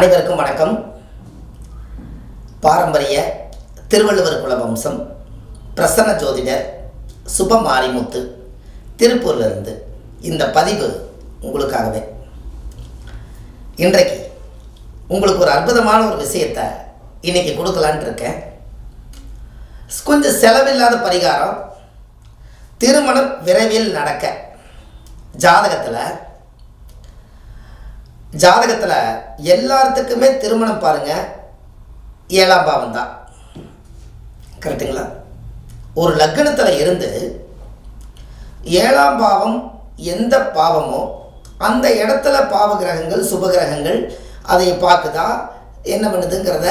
அனைவருக்கும் வணக்கம். பாரம்பரிய திருவள்ளுவர் குல வம்சம் பிரசன்ன ஜோதிடர் சுப மாரிமுத்து திருப்பூரிலிருந்து இந்த பதிவு உங்களுக்காகவே. இன்றைக்கு உங்களுக்கு ஒரு அற்புதமான ஒரு விஷயத்தை இன்னைக்கு கொடுக்கலான்ட்டு இருக்கேன். கொஞ்சம் செலவில்லாத பரிகாரம். திருமணம் விரைவில் நடக்க ஜாதகத்தில் எல்லாத்துக்குமே திருமணம் பாருங்கள் 7ஆம் பாவம் தான். கரெக்டுங்களா? ஒரு லக்னத்தில் இருந்து 7ஆம் பாவம் எந்த பாவமோ அந்த இடத்துல பாவ கிரகங்கள் சுப கிரகங்கள் அதை பார்க்குதா என்ன பண்ணுதுங்கிறத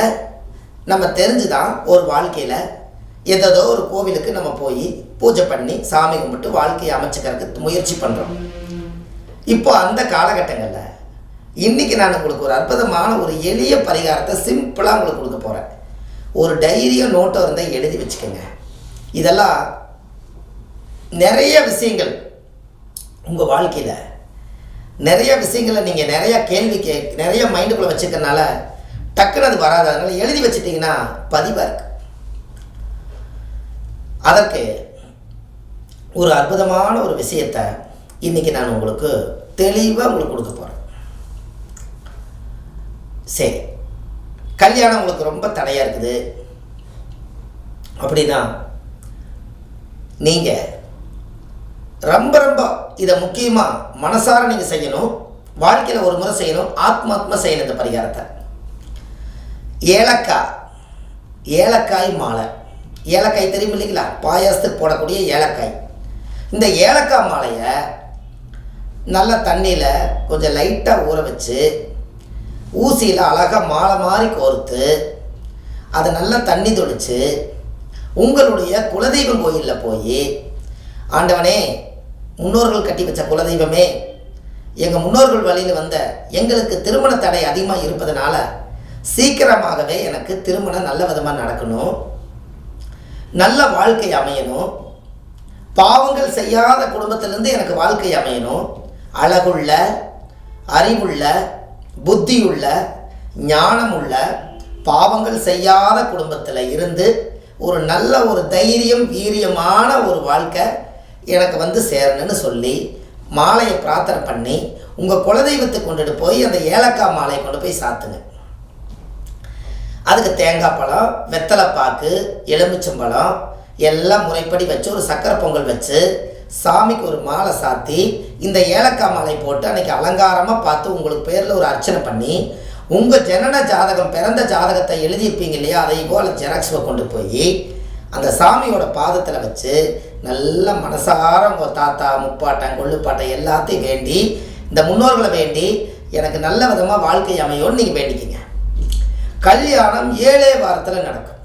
நம்ம தெரிஞ்சு தான் ஒரு வாழ்க்கையில் ஏதோ ஒரு கோவிலுக்கு நம்ம போய் பூஜை பண்ணி சாமி கும்பிட்டு வாழ்க்கையை அமைச்சுக்கிறதுக்கு முயற்சி பண்ணுறோம். இப்போ அந்த காலகட்டங்களில் இன்றைக்கி நான் உங்களுக்கு ஒரு அற்புதமான ஒரு எளிய பரிகாரத்தை சிம்பிளாக உங்களுக்கு கொடுக்க போகிறேன். ஒரு டைரியோ நோட்டோ இருந்தால் எழுதி வச்சுக்கோங்க. இதெல்லாம் நிறைய விஷயங்கள் உங்கள் வாழ்க்கையில் நிறைய விஷயங்களை நீங்கள் நிறையா நிறைய மைண்டுக்குள்ளே வச்சுக்கிறனால டக்குன்னு அது வராது. அதனால் எழுதி வச்சுட்டிங்கன்னா பதிவாக இருக்கு. அதற்கு ஒரு அற்புதமான ஒரு விஷயத்தை இன்றைக்கி நான் உங்களுக்கு தெளிவாக உங்களுக்கு கொடுக்க போகிறேன். சரி, கல்யாணம் உங்களுக்கு ரொம்ப தடையாக இருக்குது அப்படின்னா நீங்கள் ரொம்ப இதை முக்கியமாக மனசார நீங்கள் செய்யணும். வாழ்க்கையில் ஒரு முறை செய்யணும். ஆத்மாத்மா செய்யணும் இந்த பரிகாரத்தை. ஏலக்காய் மாலை. ஏலக்காய் தெரியும் இல்லைங்களா? பாயாசத்துக்கு போடக்கூடிய ஏலக்காய். இந்த ஏலக்காய் மாலையை நல்ல தண்ணியில் கொஞ்சம் லைட்டாக ஊற வச்சு ஊசியில் அழகாக மாலை மாதிரி கோர்த்து அதை நல்லா தண்ணி தொளித்து உங்களுடைய குலதெய்வம் கோயிலில் போய், ஆண்டவனே, முன்னோர்கள் கட்டி வச்ச குலதெய்வமே, எங்கள் முன்னோர்கள் வழியில் வந்த எங்களுக்கு திருமண தடை அதிகமாக இருப்பதனால சீக்கிரமாகவே எனக்கு திருமணம் நல்ல விதமாக நடக்கணும், நல்ல வாழ்க்கை அமையணும், பாவங்கள் செய்யாத குடும்பத்திலேருந்து எனக்கு வாழ்க்கை அமையணும், அழகுள்ள, அறிவுள்ள, புத்தியுள்ள, ஞானமுள்ள, பாவங்கள் செய்யாத குடும்பத்தில் இருந்து ஒரு நல்ல ஒரு தைரியம் வீரியமான ஒரு வாழ்க்கை எனக்கு சேரணும்னு சொல்லி மாலையை பிரார்த்தனை பண்ணி உங்கள் குலதெய்வத்துக்கு கொண்டுட்டு போய் அந்த ஏலக்காய் மாலையை கொண்டு போய் சாத்துங்க. அதுக்கு தேங்காய் பழம், வெத்தலைப்பாக்கு, எலுமிச்சம்பழம் எல்லாம் முறைப்படி வச்சு ஒரு சக்கரை பொங்கல் வச்சு சாமிக்கு ஒரு மாலை சாத்தி இந்த ஏலக்காய் மாலை போட்டு அன்றைக்கி அலங்காரமாக பார்த்து உங்களுக்கு பேரில் ஒரு அர்ச்சனை பண்ணி உங்கள் ஜனன ஜாதகம் பிறந்த ஜாதகத்தை எழுதியிருப்பீங்க இல்லையா, அதை போல் ஜெராக்ஸை கொண்டு போய் அந்த சாமியோட பாதத்தில் வச்சு நல்ல மனசார உங்கள் தாத்தா முப்பாட்டன் கொள்ளுப்பாட்டன் எல்லாத்தையும் வேண்டி இந்த முன்னோர்களை வேண்டி எனக்கு நல்ல விதமாக வாழ்க்கை அமையோன்னு நீங்கள் வேண்டிக்கிங்க. கல்யாணம் 7 வாரத்தில் நடக்கும்.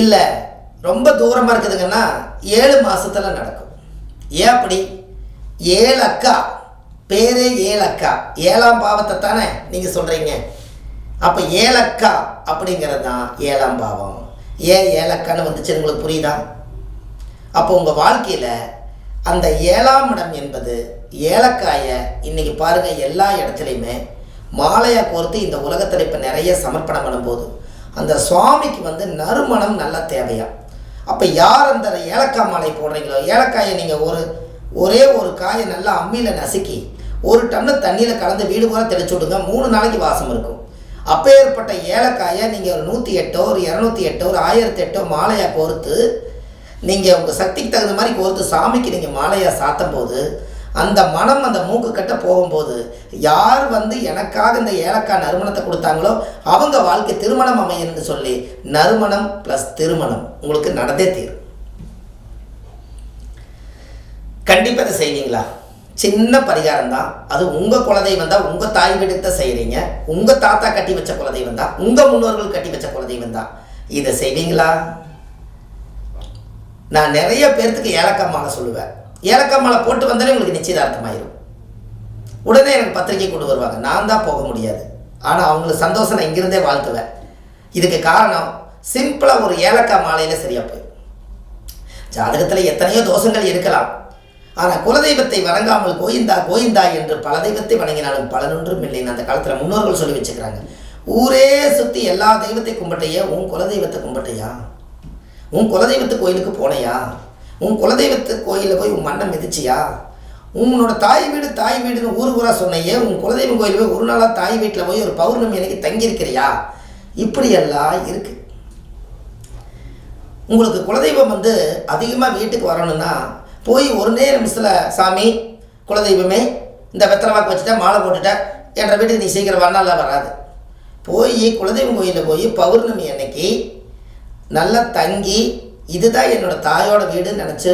இல்லை ரொம்ப தூரமாக இருக்குதுங்கன்னா 7 மாதத்தில் நடக்கும். ஏன் அப்படி? ஏலக்கா பேரே ஏலக்கா, 7ஆம் பாவத்தை தானே நீங்கள் சொல்கிறீங்க. அப்போ ஏலக்கா அப்படிங்கிறது தான் 7ஆம் பாவம். ஏன் ஏலக்கான்னு வந்துச்சு உங்களுக்கு புரியுதா? அப்போ உங்கள் வாழ்க்கையில் அந்த 7ஆம் இடம் என்பது ஏலக்காயை இன்றைக்கி பாருங்கள் எல்லா இடத்துலையுமே மாலையாக கோர்த்து இந்த உலகத்தில் இப்போ நிறைய சமர்ப்பணம் பண்ணும்போது அந்த சுவாமிக்கு நறுமணம் நல்லா தேவையா. அப்போ யார் அந்த ஏலக்காய் மாலை போடுறீங்களோ, ஏலக்காயை நீங்கள் ஒரே ஒரு காயை நல்லா அம்மியில் நசுக்கி 1 டன்னு தண்ணியில் கலந்து வீடு பூரா தெளிச்சு விடுங்க. 3 நாளைக்கு வாசம் இருக்கும். அப்போ ஏற்பட்ட ஏலக்காயை நீங்கள் ஒரு 108 ஒரு 208 ஒரு 1008 மாலையாக கோர்த்து நீங்கள் உங்கள் சக்திக்கு தகுந்த மாதிரி கோர்த்து சாமிக்கு நீங்கள் மாலையாக சாத்தும் போது அந்த மனம் அந்த மூக்கு கட்ட போகும்போது யார் எனக்காக இந்த ஏலக்காய் நறுமணத்தை கொடுத்தாங்களோ அவங்க வாழ்க்கை திருமணம் அமையன்னு சொல்லி நறுமணம் ப்ளஸ் திருமணம் உங்களுக்கு நடந்தே தீரும். கண்டிப்பாக இதை செய்வீங்களா? சின்ன பரிகாரம் தான். அது உங்கள் குலதெய்வம் தான், உங்கள் தாய் வீடுக்கு தான் செய்கிறீங்க, உங்கள் தாத்தா கட்டி வச்ச குலதெய்வம் தான், உங்கள் முன்னோர்கள் கட்டி வச்ச குலதெய்வம் தான். இதை செய்வீங்களா? நான் நிறைய பேர்த்துக்கு ஏலக்காய் மாலை சொல்லுவேன். ஏலக்காய் மாலை போட்டு வந்தாலே உங்களுக்கு நிச்சயதார்த்தமாயிரும். உடனே எனக்கு பத்திரிக்கை கொண்டு வருவாங்க. நான் தான் போக முடியாது, ஆனால் அவங்களுக்கு சந்தோஷம் நான் இங்கிருந்தே வாழ்த்துவேன். இதுக்கு காரணம் சிம்பிளாக ஒரு ஏலக்காய் மாலையில் சரியாக போய். ஜாதகத்தில் எத்தனையோ தோஷங்கள் இருக்கலாம். ஆனால் குலதெய்வத்தை வணங்காமல் கோயிந்தா கோயிந்தா என்று பல தெய்வத்தை வணங்கினாலும் பலனொன்றும் இல்லைன்னு அந்த காலத்தில் முன்னோர்கள் சொல்லி வச்சுக்கிறாங்க. ஊரே சுற்றி எல்லா தெய்வத்தை கும்பிட்டையே, உன் குலதெய்வத்தை கும்பிட்டையா? உன் குலதெய்வத்து கோயிலுக்கு போனையா? உன் குலதெய்வத்து கோயிலில் போய் உன் மண்ணை மிதிச்சியா? உன்னோட தாய் வீடுன்னு ஊராக சொன்னையே, உன் குலதெய்வம் கோயில் போய் ஒரு நாளாக தாய் வீட்டில் போய் ஒரு பௌர்ணமி அன்னைக்கு தங்கியிருக்கிறியா? இப்படியெல்லாம் இருக்குது. உங்களுக்கு குலதெய்வம் அதிகமாக வீட்டுக்கு வரணும்னா போய் ஒரு நிமிஷத்தில் சாமி குலதெய்வமே இந்த வெத்தலை வாக்கு வச்சுட்டா மாலை போட்டுட்டேன் என்ற வீட்டுக்கு நீ சீக்கிரம் வரனாலாம் வராது. போய் குலதெய்வம் கோயிலில் போய் பௌர்ணமி அன்னைக்கு நல்லா தங்கி இதுதான் என்னோடய தாயோட வீடுன்னு நினச்சி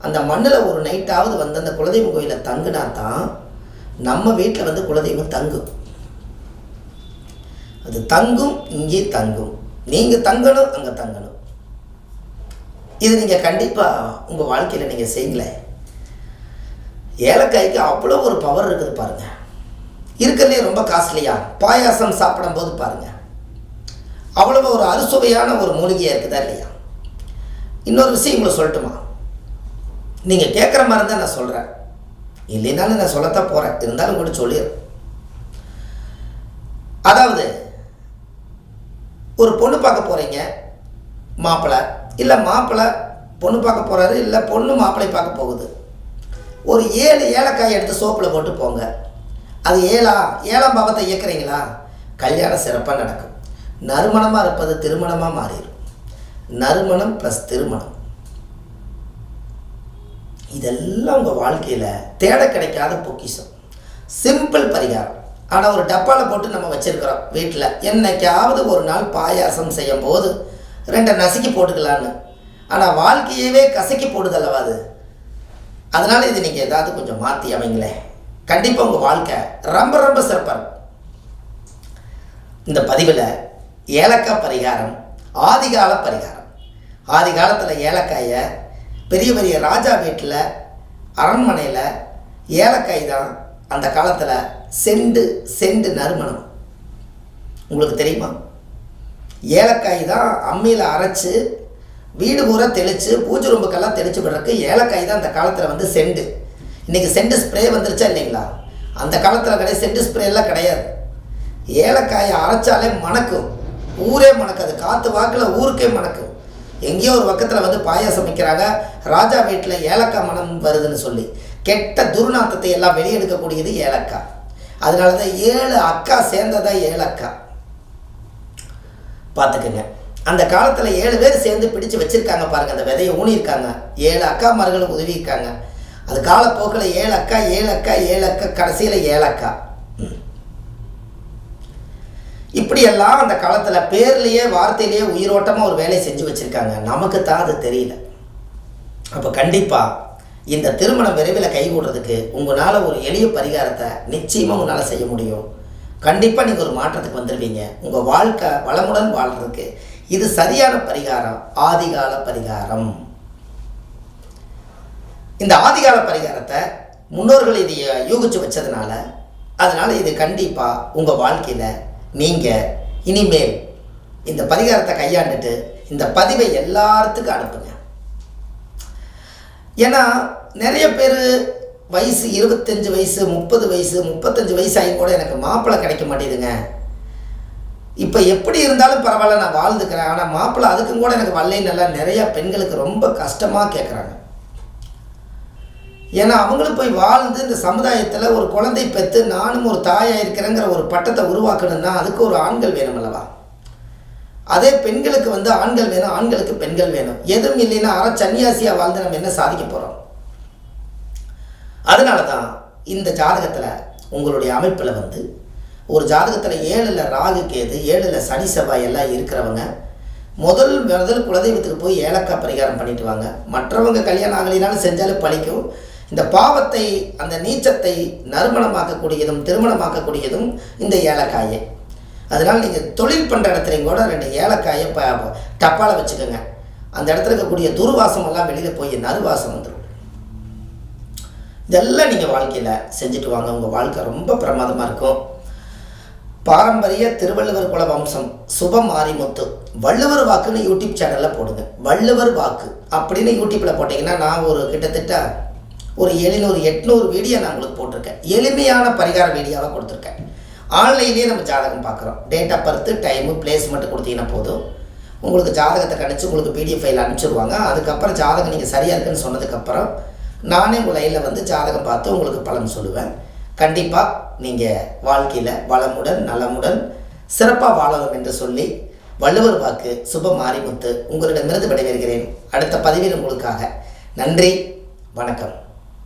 அந்த மண்ணில் ஒரு நைட்டாவது அந்த குலதெய்வம் கோயிலில் தங்குனா தான் நம்ம வீட்டில் குலதெய்வம் தங்கும். அது தங்கும், இங்கே தங்கும். நீங்கள் தங்கணும், அங்கே தங்கணும். இது நீங்கள் கண்டிப்பாக உங்கள் வாழ்க்கையில் நீங்கள் செய்யலை. ஏலக்காய்க்கு அவ்வளோ ஒரு பவர் இருக்குது பாருங்கள். இருக்கிறதுலே ரொம்ப காஸ்ட்லியாக பாயாசம் சாப்பிடும்போது பாருங்கள் அவ்வளோ ஒரு அறுசுவையான ஒரு மூலிகையாக இருக்குதா இல்லையா? இன்னொரு விஷயம் உங்களை சொல்லட்டுமா? நீங்கள் கேட்குற மாதிரி தான் நான் சொல்கிறேன், இல்லைனாலும் நான் சொல்லத்தான் போகிறேன், இருந்தாலும் கூட சொல்லிடுறேன். அதாவது ஒரு பொண்ணு பார்க்க போகிறீங்க, மாப்பிள்ளை இல்லை மாப்பிள்ளை பொண்ணு பார்க்க போகிறாரு, இல்லை பொண்ணு மாப்பிள்ளை பார்க்க போகுது. ஒரு 7 ஏலக்காய் எடுத்து சோப்பில் போட்டு போங்க. அது 7ஆம் பாவத்தை இயக்குறீங்களா, கல்யாணம் சிறப்பாக நடக்கும். நறுமணமாக இருப்பது திருமணமாக மாறிடும். நறுமணம் ப்ளஸ் திருமணம், இதெல்லாம் உங்கள் வாழ்க்கையில் தேட கிடைக்காத பொக்கிஷம். சிம்பிள் பரிகாரம். ஆனால் ஒரு டப்பாவில் போட்டு நம்ம வச்சுருக்கிறோம் வீட்டில். என்னைக்காவது ஒரு நாள் பாயாசம் செய்யும் போது 2 நசுக்கி போட்டுக்கலான்னு. ஆனால் வாழ்க்கையவே கசக்கி போடுதல்லவா அது. அதனால் இது நீங்கள் ஏதாவது கொஞ்சம் மாற்றி அமைங்களேன், கண்டிப்பாக உங்கள் வாழ்க்கை ரொம்ப ரொம்ப சிறப்பாக இருக்கும். இந்த பதிவில் ஏலக்காய் பரிகாரம், ஆதிகால பரிகாரம். ஆதி காலத்தில் ஏலக்காயை பெரிய பெரிய ராஜா வீட்டில் அரண்மனையில் ஏலக்காய் தான் அந்த காலத்தில் செண்டு நறுமணம். உங்களுக்கு தெரியுமா? ஏலக்காய் தான் அம்மியில் அரைச்சி வீடு பூரா தெளித்து பூஜை ரூமுக்கெல்லாம் தெளித்து விடுறதுக்கு ஏலக்காய் தான் அந்த காலத்தில் செண்டு. இன்றைக்கி செண்டு ஸ்ப்ரே வந்துருச்சா இல்லைங்களா? அந்த காலத்தில் கிடையாது, செண்டு ஸ்ப்ரேலாம் கிடையாது. ஏலக்காயை அரைச்சாலே மணக்கும், ஊரே மணக்காது, காற்று வாக்கில் ஊருக்கே மணக்கும். எங்கேயோ ஒரு பக்கத்தில் பாயாசம் வைக்கிறாங்க, ராஜா வீட்டில் ஏலக்காய் மனம் வருதுன்னு சொல்லி கெட்ட துர்நாத்தத்தை எல்லாம் வெளியெடுக்கக்கூடியது ஏலக்காய். அதனால தான் 7 அக்கா சேர்ந்ததான் ஏலக்காய். பார்த்துக்குங்க, அந்த காலத்தில் 7 பேர் சேர்ந்து பிடிச்சு வச்சுருக்காங்க பாருங்கள், அந்த விதையை ஊனியிருக்காங்க. 7 அக்காமார்களும் உதவியிருக்காங்க. அது காலப்போக்கில் 7 அக்கா கடைசியில் ஏலக்காய். இப்படியெல்லாம் அந்த காலத்தில் பேர்லேயே வார்த்தையிலேயே உயிரோட்டமாக ஒரு வேலையை செஞ்சு வச்சுருக்காங்க. நமக்கு தான் அது தெரியல. அப்போ கண்டிப்பாக இந்த திருமணம் விரைவில் கைகூடுறதுக்கு உங்களால் ஒரு எளிய பரிகாரத்தை நிச்சயமாக உங்களால் செய்ய முடியும். கண்டிப்பாக நீங்கள் ஒரு மாற்றத்துக்கு வந்துடுவீங்க. உங்கள் வாழ்க்கை வளமுடன் வாழ்கிறதுக்கு இது சரியான பரிகாரம், ஆதிகால பரிகாரம். இந்த ஆதிகால பரிகாரத்தை முன்னோர்கள் இதை யூகிச்சு வச்சதுனால அதனால் இது கண்டிப்பாக உங்கள் வாழ்க்கையில் நீங்கள் இனிமேல் இந்த பரிகாரத்தை கையாண்டுட்டு இந்த பதிவை எல்லாத்துக்கும் அனுப்புங்க. ஏன்னா நிறைய பேர் வயசு 25 வயசு 30 வயசு 35 வயசு ஆகி கூட எனக்கு மாப்பிள்ளை கிடைக்க மாட்டேதுங்க, இப்போ எப்படி இருந்தாலும் பரவாயில்ல நான் வாழ்ந்துக்கிறேன், ஆனால் மாப்பிள்ளை அதுக்கும் கூட எனக்கு வரலைன்னு நிறையா பெண்களுக்கு ரொம்ப கஷ்டமாக கேட்குறாங்க. ஏன்னா அவங்களும் போய் வாழ்ந்து இந்த சமுதாயத்தில் ஒரு குழந்தை பெற்று நானும் ஒரு தாயாக இருக்கிறேங்கிற ஒரு பட்டத்தை உருவாக்கணும்னா அதுக்கு ஒரு ஆண்கள் வேணும் அல்லவா? அதே பெண்களுக்கு ஆண்கள் வேணும், ஆண்களுக்கு பெண்கள் வேணும். எதுவும் இல்லைன்னா சன்னியாசியாக வாழ்ந்து நம்ம என்ன சாதிக்க போகிறோம்? அதனால தான் இந்த ஜாதகத்தில் உங்களுடைய அமைப்பில் ஒரு ஜாதகத்தில் 7ல் ராகு கேது 7ல் சனி செவ்வாய் எல்லாம் இருக்கிறவங்க முதல் குலதெய்வத்துக்கு போய் ஏலக்காய் பரிகாரம் பண்ணிட்டு வாங்க. மற்றவங்க கல்யாணம் ஆகலினாலும் செஞ்சாலும் பழிக்கும். இந்த பாவத்தை அந்த நீச்சத்தை நறுமணமாக்கக்கூடியதும் திருமணமாக்கக்கூடியதும் இந்த ஏலக்காயே. அதனால் நீங்கள் தொழில் பண்ணுற இடத்துலையும் கூட 2 ஏலக்காயை டப்பாவில் வச்சுக்கோங்க. அந்த இடத்துல இருக்கக்கூடிய துர்வாசமெல்லாம் வெளியில் போய் நறுவாசம் வந்துடும். இதெல்லாம் நீங்கள் வாழ்க்கையில் செஞ்சுட்டு வாங்க, உங்கள் வாழ்க்கை ரொம்ப பிரமாதமாக இருக்கும். பாரம்பரிய திருவள்ளுவர் குல வம்சம் சுப மாரிமுத்து வள்ளுவர் வாக்குன்னு யூடியூப் சேனலில் போடுங்க. வள்ளுவர் வாக்கு அப்படின்னு யூடியூப்பில் போட்டிங்கன்னா நான் ஒரு கிட்டத்தட்ட ஒரு 700-800 வீடியோ நான் உங்களுக்கு போட்டிருக்கேன். எளிமையான பரிகார வீடியோவாக கொடுத்துருக்கேன். ஆன்லைன்லேயே நம்ம ஜாதகம் பார்க்குறோம். Date of birth, time, place மட்டும் கொடுத்தீங்கன்னா போதும். உங்களுக்கு ஜாதகத்தை கணிச்சு உங்களுக்கு பிடிஎஃப் ஃபைல் அனுப்பிச்சிடுவாங்க. அதுக்கப்புறம் ஜாதகம் நீங்கள் சரியாக இருக்குன்னு சொன்னதுக்கப்புறம் நானே உங்கள் லைனில் வந்து ஜாதகம் பார்த்து உங்களுக்கு பலன் சொல்லுவேன். கண்டிப்பாக நீங்கள் வாழ்க்கையில் வளமுடன் நலமுடன் சிறப்பாக வாழணும் என்று சொல்லி வள்ளுவர் வாக்கு சுப மாரிமுத்து உங்களிடமிருந்து விடைபெறுகிறேன். அடுத்த பதிவில் உங்களுக்காக. நன்றி, வணக்கம்.